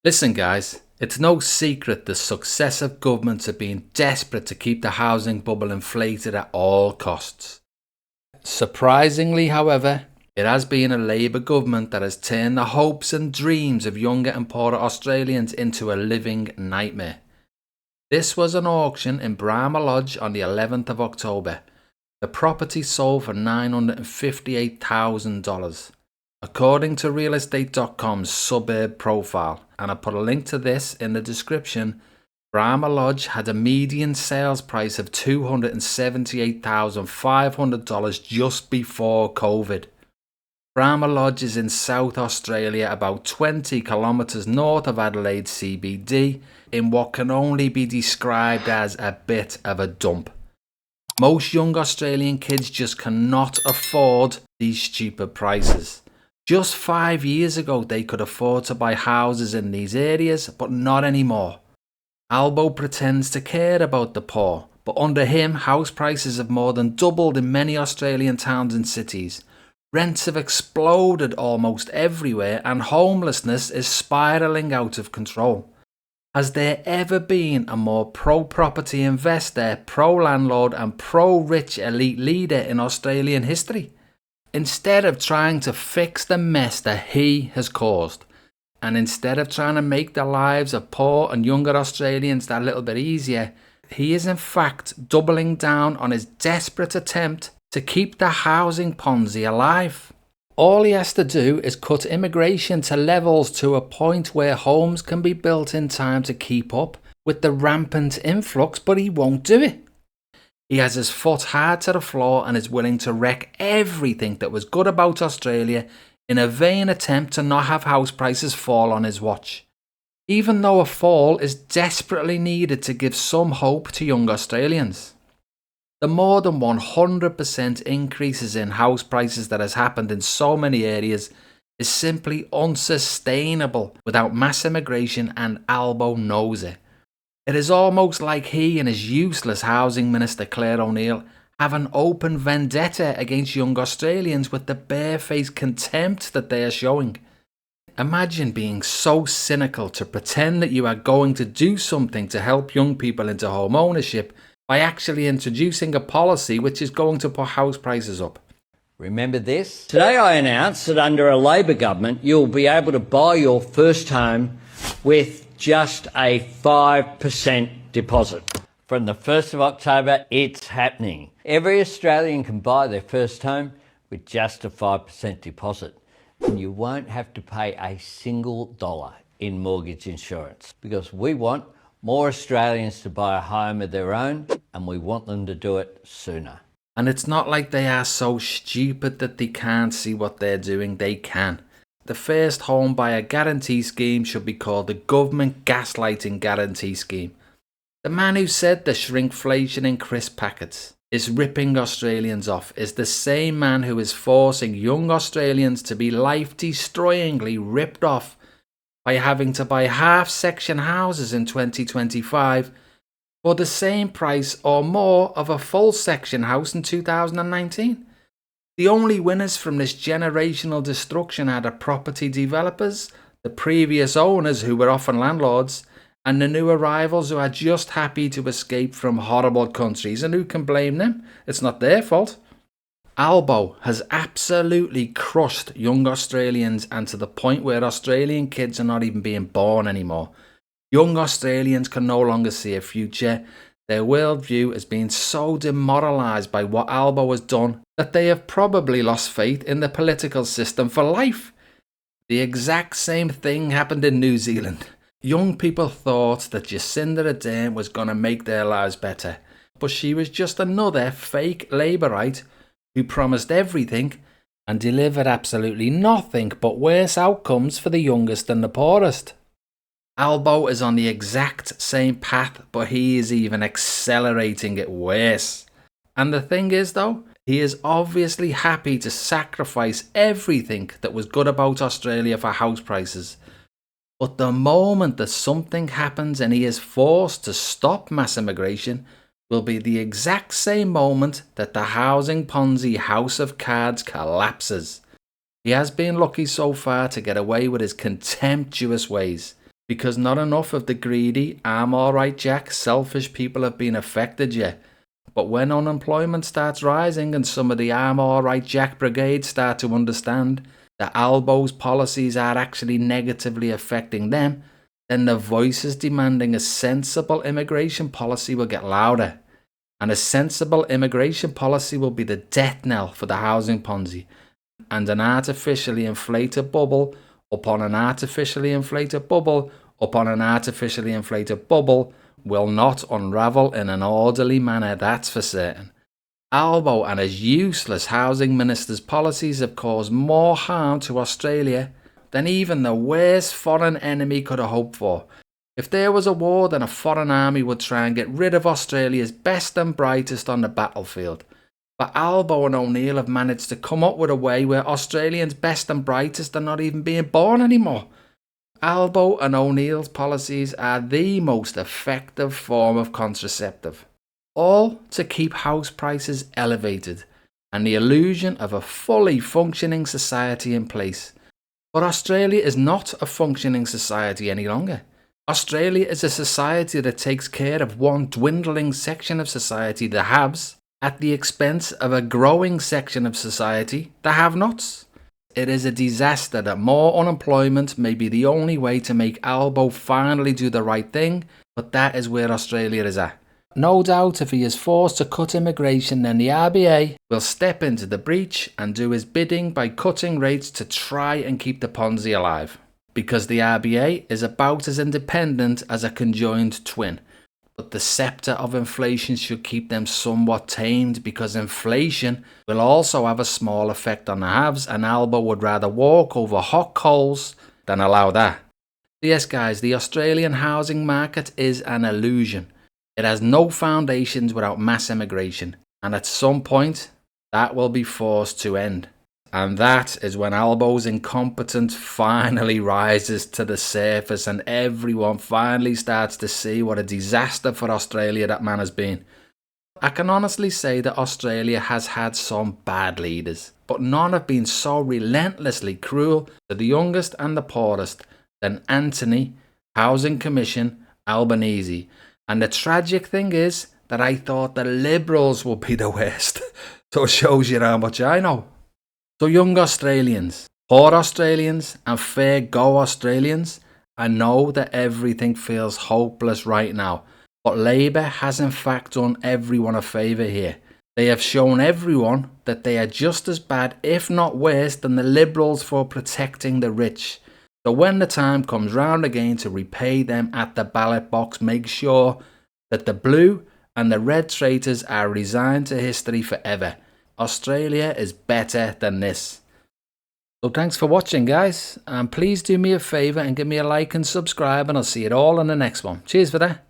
Listen guys, it's no secret the successive governments have been desperate to keep the housing bubble inflated at all costs. Surprisingly, however, it has been a Labour government that has turned the hopes and dreams of younger and poorer Australians into a living nightmare. This was an auction in Brahma Lodge on the 11th of October. The property sold for $958,000. According to realestate.com's suburb profile, and I put a link to this in the description, Brahma Lodge had a median sales price of $278,500 just before COVID. Brahma Lodge is in South Australia, about 20 kilometres north of Adelaide CBD, in what can only be described as a bit of a dump. Most young Australian kids just cannot afford these stupid prices. Just 5 years ago they could afford to buy houses in these areas, but not anymore. Albo pretends to care about the poor, but under him house prices have more than doubled in many Australian towns and cities. Rents have exploded almost everywhere and homelessness is spiralling out of control. Has there ever been a more pro-property investor, pro-landlord and pro-rich elite leader in Australian history? Instead of trying to fix the mess that he has caused, and instead of trying to make the lives of poor and younger Australians that little bit easier, he is in fact doubling down on his desperate attempt to keep the housing Ponzi alive. All he has to do is cut immigration to levels to a point where homes can be built in time to keep up with the rampant influx, but he won't do it. He has his foot hard to the floor and is willing to wreck everything that was good about Australia in a vain attempt to not have house prices fall on his watch. Even though a fall is desperately needed to give some hope to young Australians. The more than 100% increases in house prices that has happened in so many areas is simply unsustainable without mass immigration, and Albo knows it. It is almost like he and his useless housing minister Claire O'Neill have an open vendetta against young Australians with the barefaced contempt that they are showing. Imagine being so cynical to pretend that you are going to do something to help young people into home ownership by actually introducing a policy which is going to put house prices up. Remember this? Today I announced that under a Labor government you'll be able to buy your first home with just a 5% deposit. From the 1st of October, it's happening. Every Australian can buy their first home with just a 5% deposit. And you won't have to pay a single dollar in mortgage insurance, because we want more Australians to buy a home of their own, and we want them to do it sooner. And it's not like they are so stupid that they can't see what they're doing. They can. The first home buyer guarantee scheme should be called the government gaslighting guarantee scheme. The man who said the shrinkflation in crisp packets is ripping Australians off is the same man who is forcing young Australians to be life-destroyingly ripped off by having to buy half-section houses in 2025 for the same price or more of a full-section house in 2019. The only winners from this generational destruction are the property developers, the previous owners who were often landlords, and the new arrivals who are just happy to escape from horrible countries, and who can blame them? It's not their fault. Albo has absolutely crushed young Australians, and to the point where Australian kids are not even being born anymore. Young Australians can no longer see a future. Their worldview has been so demoralised by what Albo has done that they have probably lost faith in the political system for life. The exact same thing happened in New Zealand. Young people thought that Jacinda Ardern was going to make their lives better, but she was just another fake Labourite who promised everything and delivered absolutely nothing but worse outcomes for the youngest and the poorest. Albo is on the exact same path, but he is even accelerating it worse. And the thing is though, he is obviously happy to sacrifice everything that was good about Australia for house prices. But the moment that something happens and he is forced to stop mass immigration will be the exact same moment that the housing Ponzi house of cards collapses. He has been lucky so far to get away with his contemptuous ways. because not enough of the greedy, I'm alright Jack, selfish people have been affected yet. But when unemployment starts rising and some of the I'm alright Jack brigade start to understand that Albo's policies are actually negatively affecting them, then the voices demanding a sensible immigration policy will get louder. And a sensible immigration policy will be the death knell for the housing Ponzi. And an artificially inflated bubble upon an artificially inflated bubble upon an artificially inflated bubble will not unravel in an orderly manner, that's for certain. Albo and his useless housing minister's policies have caused more harm to Australia than even the worst foreign enemy could have hoped for. If there was a war, then a foreign army would try and get rid of Australia's best and brightest on the battlefield. But Albo and O'Neill have managed to come up with a way where Australians' best and brightest are not even being born anymore. Albo and O'Neill's policies are the most effective form of contraceptive. All to keep house prices elevated and the illusion of a fully functioning society in place. But Australia is not a functioning society any longer. Australia is a society that takes care of one dwindling section of society, the haves, at the expense of a growing section of society, the have-nots. It is a disaster that more unemployment may be the only way to make Albo finally do the right thing, but that is where Australia is at. No doubt if he is forced to cut immigration, then the RBA will step into the breach and do his bidding by cutting rates to try and keep the Ponzi alive. Because the RBA is about as independent as a conjoined twin. But the scepter of inflation should keep them somewhat tamed, because inflation will also have a small effect on the haves, and Albo would rather walk over hot coals than allow that. Yes guys, the Australian housing market is an illusion. It has no foundations without mass immigration, and at some point that will be forced to end. And that is when Albo's incompetence finally rises to the surface and everyone finally starts to see what a disaster for Australia that man has been. I can honestly say that Australia has had some bad leaders, but none have been so relentlessly cruel to the youngest and the poorest than Anthony, Housing Commission, Albanese. And the tragic thing is that I thought the Liberals would be the worst. So it shows you how much I know. So young Australians, poor Australians and fair go Australians, I know that everything feels hopeless right now, but Labour has in fact done everyone a favour here. They have shown everyone that they are just as bad, if not worse, than the Liberals for protecting the rich. So when the time comes round again to repay them at the ballot box, make sure that the blue and the red traitors are resigned to history forever. Australia is better than this. So thanks for watching guys, and please do me a favour and give me a like and subscribe, and I'll see you all in the next one. Cheers for that.